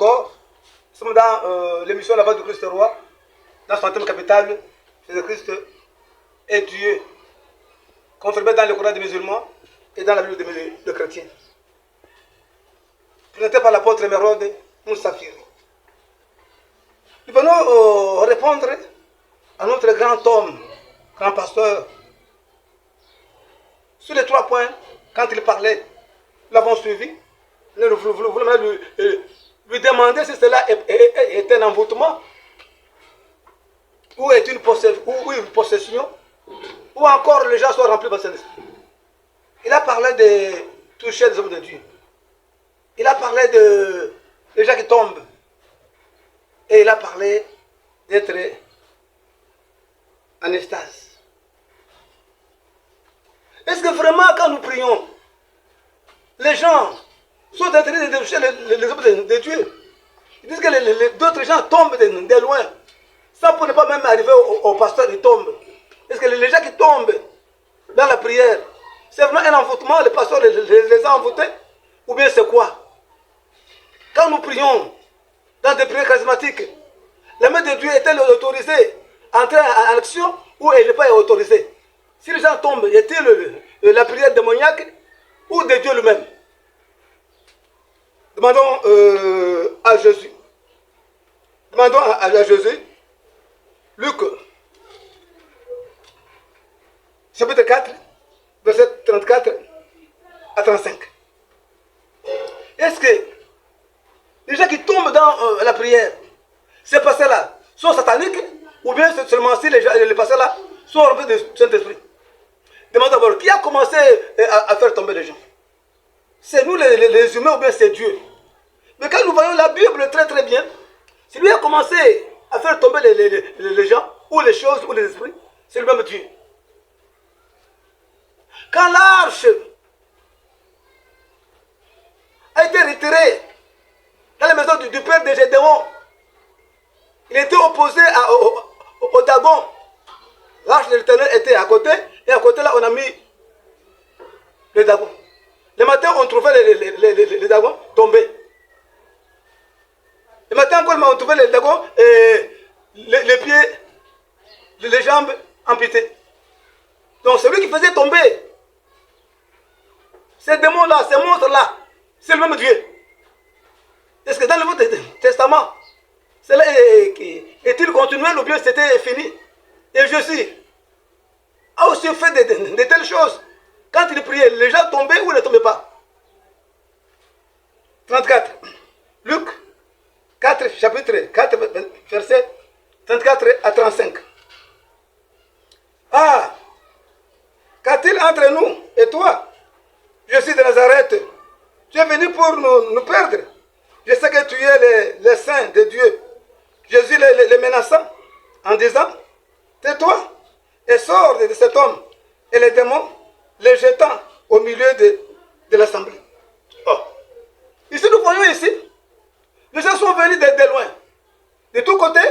encore. Nous sommes dans l'émission La Voix du Christ Roi, dans son thème capital, Jésus-Christ est Dieu, confirmé dans le Coran des musulmans et dans la Bible des chrétiens. Présenté par l'apôtre Mérode Moussafir. Nous venons répondre à notre grand homme, grand pasteur, sur les 3 points, quand il parlait, nous l'avons suivi. Nous voulons lui demander si cela est un envoûtement, ou est une possession, ou encore les gens sont remplis de Saint-Esprit. Il a parlé de toucher des hommes de Dieu. Il a parlé des gens qui tombent. Et il a parlé d'être en extase. Est-ce que vraiment quand nous prions, les gens sont intéressés de toucher les hommes de Dieu? Ils disent que d'autres gens tombent de loin, sans pour ne pas même arriver au pasteur, ils tombent. Est-ce que les gens qui tombent dans la prière, c'est vraiment un envoûtement, le pasteur les a envoûtés? Ou bien c'est quoi? Quand nous prions dans des prières charismatiques, la main de Dieu est-elle autorisée à entrer en action ou elle n'est pas autorisée? Si les gens tombent, est-il la prière démoniaque ou de Dieu lui-même? Demandons à Jésus. Demandons à Jésus. Luc, chapitre 4, verset 34 à 35. Est-ce que les gens qui tombent dans la prière, ces passés-là sont sataniques ou bien seulement si les passés-là sont remplis de Saint-Esprit? Demande d'abord, qui a commencé à faire tomber les gens? C'est nous les humains ou bien c'est Dieu? Mais quand nous voyons la Bible très très bien, si lui a commencé à faire tomber les gens, ou les choses, ou les esprits, c'est le même Dieu. Quand l'arche a été retirée dans la maison du père de Gédéon, il était opposé au Dagon. L'arche de l'Éternel était à côté, et à côté là on a mis le Dagon. Le matin on trouvait les Dagons tombés. Le matin encore on trouvait les Dagons et les pieds, les jambes amputées. Donc celui qui faisait tomber ces démons-là, ces monstres-là, c'est le même Dieu. Est-ce que dans le Nouveau Testament, cela est-il continuel ou bien c'était fini? Et Jésus a aussi fait de telles choses. Quand il priait, les gens tombaient ou ne tombaient pas? 34. Luc 4, chapitre 4, verset 34 à 35. Ah, qu'a-t-il entre nous et toi, Jésus de Nazareth? Tu es venu pour nous perdre. Je sais que tu es le saint de Dieu. Jésus les menaçant en disant, tais-toi et sors de cet homme. Et les démons les jetant au milieu de l'assemblée. Oh. Ici, nous voyons ici, les gens sont venus de loin, de tous côtés,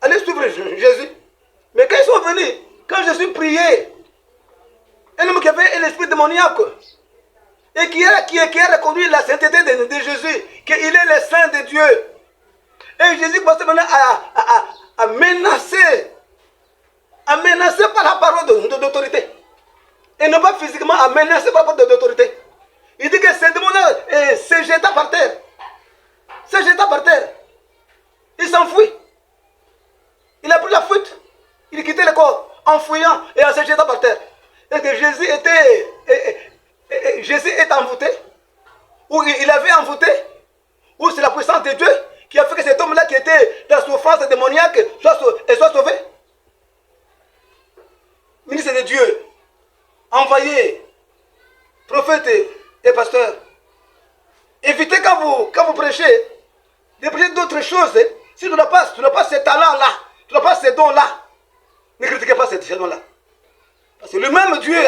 aller suivre Jésus. Mais quand ils sont venus, quand Jésus priait, un homme qui avait un esprit démoniaque, et qui a reconnu la sainteté de Jésus, qu'il est le saint de Dieu. Et Jésus commençait maintenant à menacer par la parole d'autorité. Et non pas physiquement, à menacer par la parole d'autorité. Il dit que ces démons-là se jeta par terre. Se jeta par terre. Il s'enfuit. Il a pris la fuite. Il quittait le corps en fouillant et en se jetant par terre. Et que Jésus est envoûté, ou il avait envoûté, ou c'est la puissance de Dieu qui a fait que cet homme-là qui était dans la souffrance démoniaque soit sauvé. Ministre de Dieu, envoyé, prophète et pasteur, évitez quand vous prêchez, de prêcher d'autres choses. Si tu n'as pas ce talent-là, tu n'as pas ce don-là, ne critiquez pas ce don-là. Parce que le même Dieu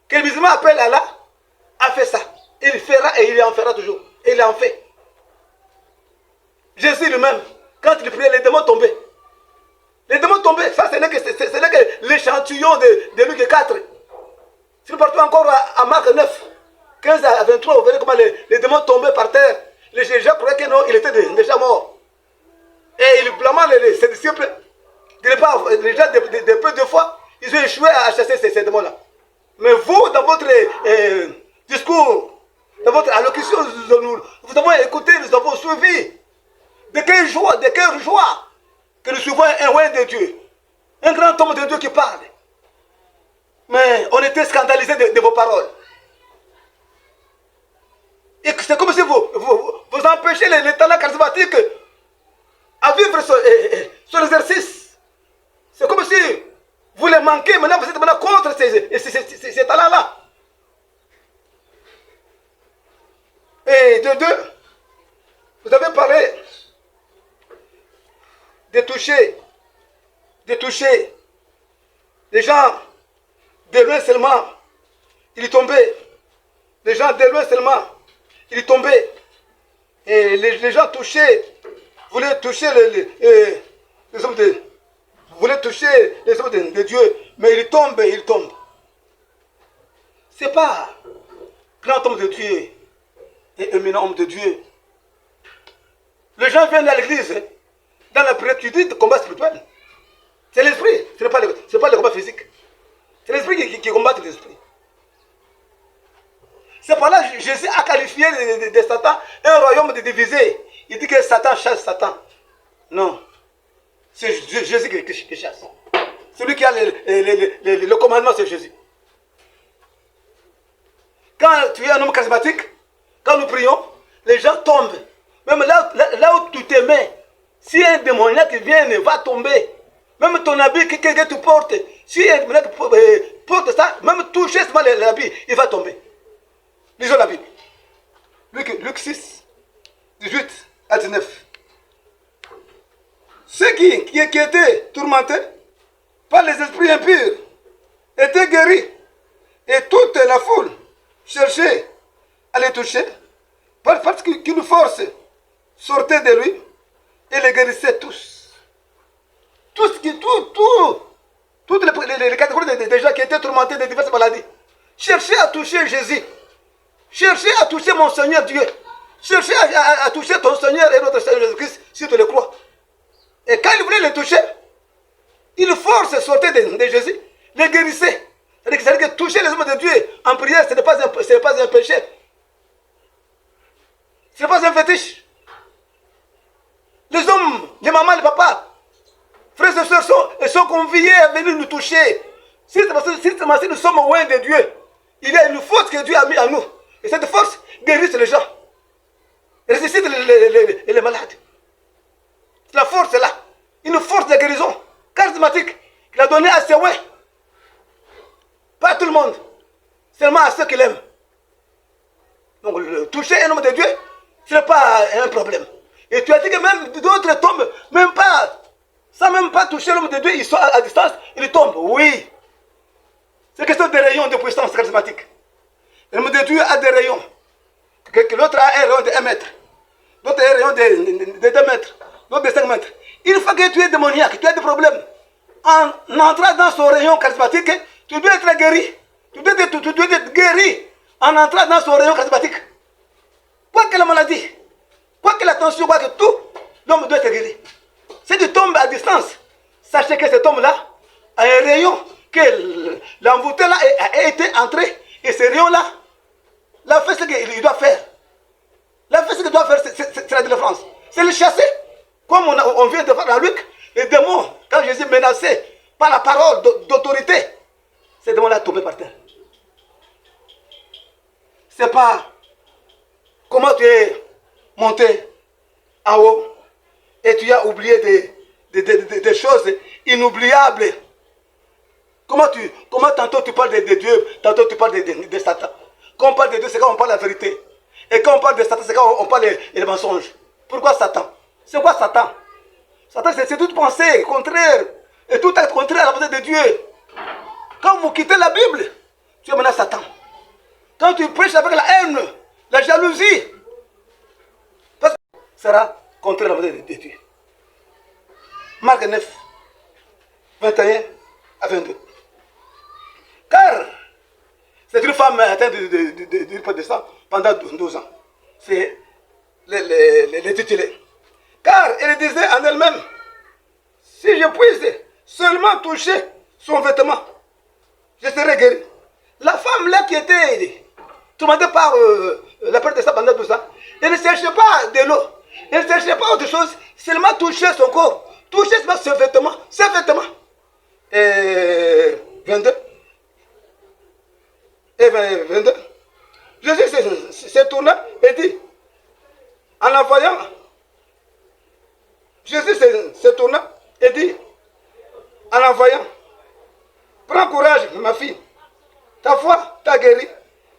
que le musulman appelle Allah a fait ça. Il fera et il en fera toujours. Et il en fait. Jésus lui-même, quand il priait, les démons tombaient. Les démons tombaient. Ça, ce n'est que l'échantillon de Luc 4. Si nous partons encore à Marc 9, 15 à 23, vous verrez comment les démons tombaient par terre. Les gens croyaient que non, il était déjà mort. Et il blâmait ses disciples de ne pas, déjà de peu de fois, ils ont échoué à chasser ces démons-là. Mais vous, dans votre discours, dans votre allocution, nous avons écouté, nous avons suivi. De quelle joie que nous suivons un roi de Dieu, un grand homme de Dieu qui parle. Mais on était scandalisés de vos paroles. Et c'est comme si vous empêchez les talents charismatiques à vivre son exercice. C'est comme si vous les manquez, maintenant vous êtes maintenant contre ces talents-là. Et de deux, vous avez parlé de toucher les gens de loin seulement, il est tombé. Les gens de loin seulement, il est tombé. Et les gens touchés, voulaient toucher les hommes de... voulaient toucher les hommes de Dieu, mais il tombe. C'est pas grand homme de Dieu et éminent homme de Dieu. Les gens viennent à l'église, dans la prière, tu dis de combat spirituel. C'est l'esprit, ce n'est pas le combat physique. C'est l'esprit qui combat l'esprit. C'est par là que Jésus a qualifié de Satan un royaume de divisé. Il dit que Satan chasse Satan. Non. C'est Jésus qui chasse. Celui qui a le commandement, c'est Jésus. Quand tu es un homme charismatique, quand nous prions, les gens tombent. Même là où tu te mets, si un démoniaque qui vient, va tomber. Même ton habit que tu portes, si un démoniaque porte ça, même toucher l'habit, il va tomber. Lisons la Bible. Luc 6, 18 à 19. Ceux qui étaient tourmentés par les esprits impurs étaient guéris. Et toute la foule cherchait à les toucher parce qu'une force sortait de lui et les guérissait tous. Toutes les catégories des gens qui étaient tourmentés de diverses maladies cherchaient à toucher Jésus. Cherchez à toucher mon Seigneur Dieu. Cherchez à toucher ton Seigneur et notre Seigneur Jésus-Christ si tu le crois. Et quand il voulait le toucher, une force sortait de Jésus, les guérissait. C'est-à-dire que toucher les hommes de Dieu en prière, ce n'est pas un péché. Ce n'est pas un fétiche. Les hommes, les mamans, les papas, frères et sœurs sont conviés à venir nous toucher. Si nous sommes loin de Dieu, il y a une force que Dieu a mis en nous. Et cette force guérit les gens. Ressuscite les malades. La force est là. Une force de guérison charismatique qu'il a donnée à ses ouins. Pas à tout le monde. Seulement à ceux qui l'aiment. Donc toucher un homme de Dieu, ce n'est pas un problème. Et tu as dit que même d'autres tombent, même pas, sans même pas toucher l'homme de Dieu, ils sont à distance, ils tombent. Oui. C'est question de rayons de puissance charismatique. L'homme de Dieu a des rayons. Que l'autre a un rayon de 1 mètre. L'autre a un rayon de 2 mètres. L'autre de 5 mètres. Une fois que tu es démoniaque, tu as des problèmes. En entrant dans son rayon charismatique, tu dois être guéri. Tu dois être guéri en entrant dans son rayon charismatique. Quoi que la maladie, quoi que la tension, quoi que tout, l'homme doit être guéri. Si tu tombes à distance, sachez que cet homme-là a un rayon, que l'envoûté là a été entré. Et ce rayon-là, la fait ce qu'il doit faire. La fait ce qu'il doit faire, c'est la délivrance. C'est le chasser. Comme on vient de voir dans Luc, les démons, quand Jésus menaçait par la parole d'autorité, ces démons-là tombaient par terre. C'est pas comment tu es monté en haut et tu as oublié des choses inoubliables. Comment tantôt tu parles de Dieu, tantôt tu parles de Satan. Quand on parle de Dieu, c'est quand on parle la vérité. Et quand on parle de Satan, c'est quand on parle des mensonges. Pourquoi Satan? C'est quoi Satan? Satan, c'est toute pensée contraire. Et tout acte contraire à la volonté de Dieu. Quand vous quittez la Bible, tu es maintenant Satan. Quand tu prêches avec la haine, la jalousie, parce que ça sera contraire à la volonté de Dieu. Marc 9, 21 à 22. Car c'est une femme atteinte de sang pendant 12 ans. C'est les tuteler. Car elle disait en elle-même, si je puisse seulement toucher son vêtement, je serai guéri. La femme là qui était tourmentée par la perte de sa pendant tout ça, elle ne cherchait pas de l'eau, elle ne cherchait pas autre chose, seulement toucher son corps, toucher seulement ses vêtements, ses vêtements. Et 22. Et 22. Jésus se tourna et dit, en la voyant, Jésus se tourna et dit, en la voyant, prends courage, ma fille, ta foi t'a guéri.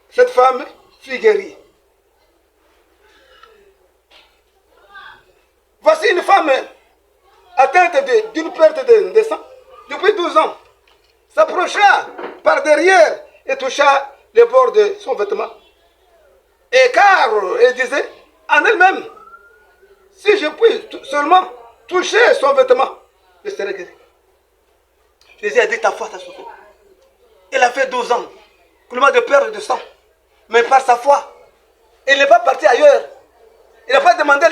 Cette femme fut guérie. Voici une femme atteinte d'une perte de sang depuis 12 ans. S'approcha par derrière et toucha le bord de son vêtement. Et car elle disait en elle-même, si je puis seulement toucher son vêtement, je serai guéri. Jésus a dit, ta foi t'a sauvé. Elle a fait 12 ans, coulement de perte de sang. Mais par sa foi, elle n'est pas partie ailleurs. Il n'a pas demandé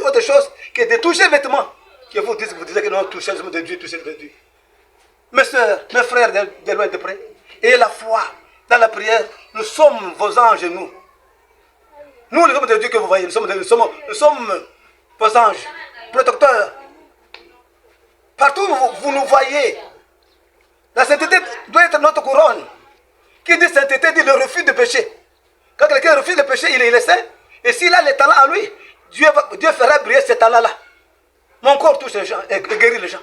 autre chose que de toucher le vêtement. Que vous disiez que non, toucher le vêtement de Dieu, toucher le vêtement de Dieu. Mes soeurs, mes frères, de loin et de près, ayez la foi dans la prière. Nous sommes vos anges, nous. Nous, les hommes de Dieu que vous voyez, nous sommes vos anges, protecteurs. Partout où vous nous voyez, la sainteté doit être notre couronne. Qui dit sainteté dit le refus de péché. Quand quelqu'un refuse le péché, il est saint. Et s'il a les talents en lui, Dieu fera briller ces talents-là. Mon corps touche les gens et guérit les gens.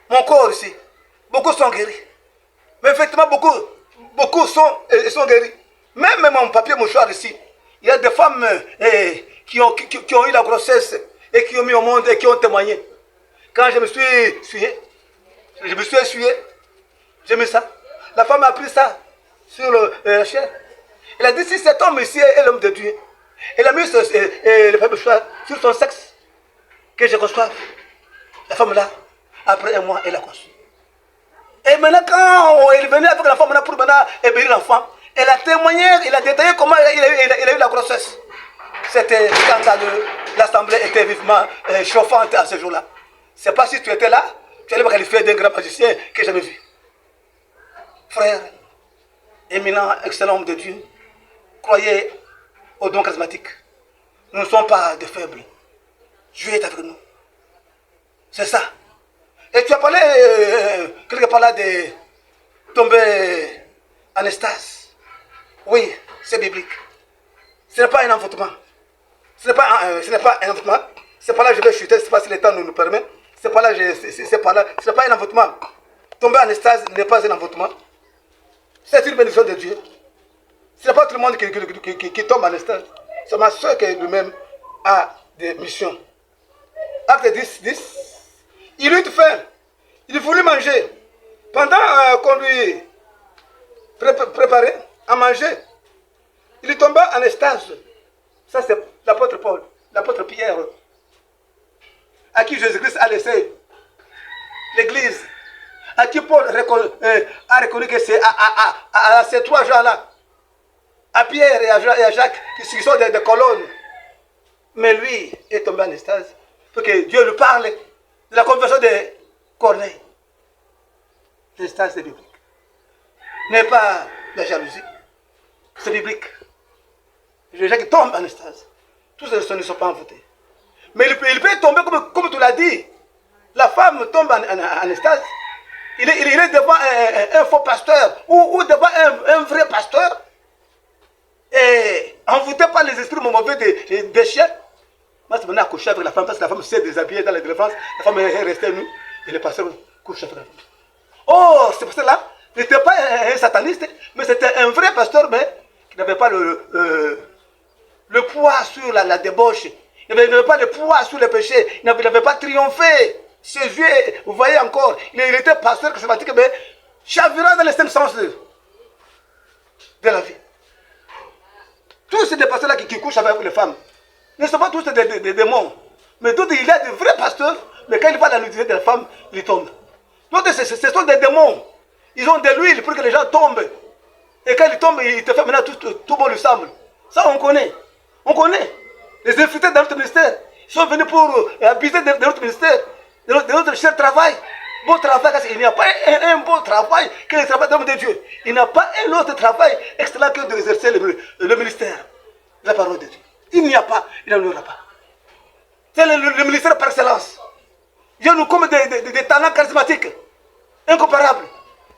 Mon corps ici, beaucoup sont guéris. Mais effectivement, beaucoup sont guéris. Même mon papier mouchoir ici, il y a des femmes qui ont eu la grossesse et qui ont mis au monde et qui ont témoigné. Quand je me suis essuyé, j'ai mis ça. La femme a pris ça sur la chair. Elle a dit, si cet homme ici est l'homme de Dieu, elle a mis le papier mouchoir sur son sexe, que je reçoive. La femme là, après un mois, elle a conçu. Et maintenant, quand elle venait avec la femme là pour maintenant ébérir l'enfant, elle a témoigné, elle a détaillé comment il a eu la grossesse. C'était scandaleux. L'assemblée était vivement chauffante à ce jour-là. C'est pas si tu étais là, tu allais me qualifier d'un grand magicien que j'ai jamais vu. Frère, éminent, excellent homme de Dieu, croyez au don charismatique. Nous ne sommes pas des faibles. Dieu est avec nous. C'est ça. Et tu as parlé quelque part là de tomber en extase. Oui, c'est biblique. Ce n'est pas un envoûtement. Ce n'est pas un envoûtement. C'est pas là que je vais chuter, c'est pas si le temps nous permet. C'est pas là, c'est pas là. Ce n'est pas un envoûtement. Tomber en extase n'est pas un envoûtement. C'est une bénédiction de Dieu. Ce n'est pas tout le monde qui tombe en extase. C'est ma soeur qui lui-même a des missions. Acte 10. Il eut faim. Il voulut manger. Pendant qu'on lui préparait à manger, il tomba en extase. Ça, c'est l'apôtre Paul, l'apôtre Pierre, à qui Jésus-Christ a laissé l'église, à qui Paul a reconnu que c'est à ces trois gens-là, à Pierre et à Jacques, qui sont des colonnes. Mais lui est tombé en extase pour que Dieu lui parle de la conversion de Corneille. L'extase, c'est biblique. N'est pas la jalousie. C'est biblique. Les gens qui tombent en extase, tous ceux ne sont pas envoûtés. Mais il peut tomber, comme tu l'as dit. La femme tombe en extase. Il est devant un faux pasteur ou devant un vrai pasteur. Et envoûté par les esprits mauvais des chiens. Moi, c'est maintenant à coucher avec la femme parce que la femme s'est déshabillée dans la délivrance. La femme est restée nue. Et le pasteur couche avec la femme. Oh, c'est pour cela. Il n'était pas un sataniste, mais c'était un vrai pasteur, mais qui n'avait pas le poids sur la débauche. Il n'avait pas le poids sur le péché. Il n'avait pas triomphé. Ses yeux, vous voyez encore, il était pasteur charismatique, mais chavirant dans l'extrême sens de la vie. Tous ces pasteurs-là qui couchent avec les femmes ne sont pas tous des démons. Mais d'autres, il y a de vrais pasteurs, mais quand ils voient la nudité de la femme, ils tombent. D'autres, ce sont des démons. Ils ont de l'huile pour que les gens tombent. Et quand ils tombent, ils te font maintenant tout bon lui semble. Ça, on connaît. On connaît. Les infiltrés dans notre ministère sont venus pour habiter dans notre ministère, dans notre cher travail. Bon travail, il n'y a pas un bon travail que le travail de l'homme de Dieu. Il n'y a pas un autre travail excellent que d'exercer le ministère, la parole de Dieu. Il n'y a pas, il n'y en aura pas. C'est le ministère par excellence. Dieu nous comme des talents charismatiques, incomparables.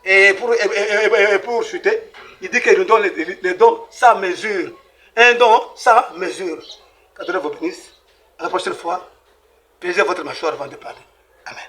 Et pour chuter, il dit qu'il nous donne les dons sans mesure. Un don sans mesure. Que Dieu vous bénisse. À la prochaine fois, plaisez votre mâchoire avant de parler. Amen.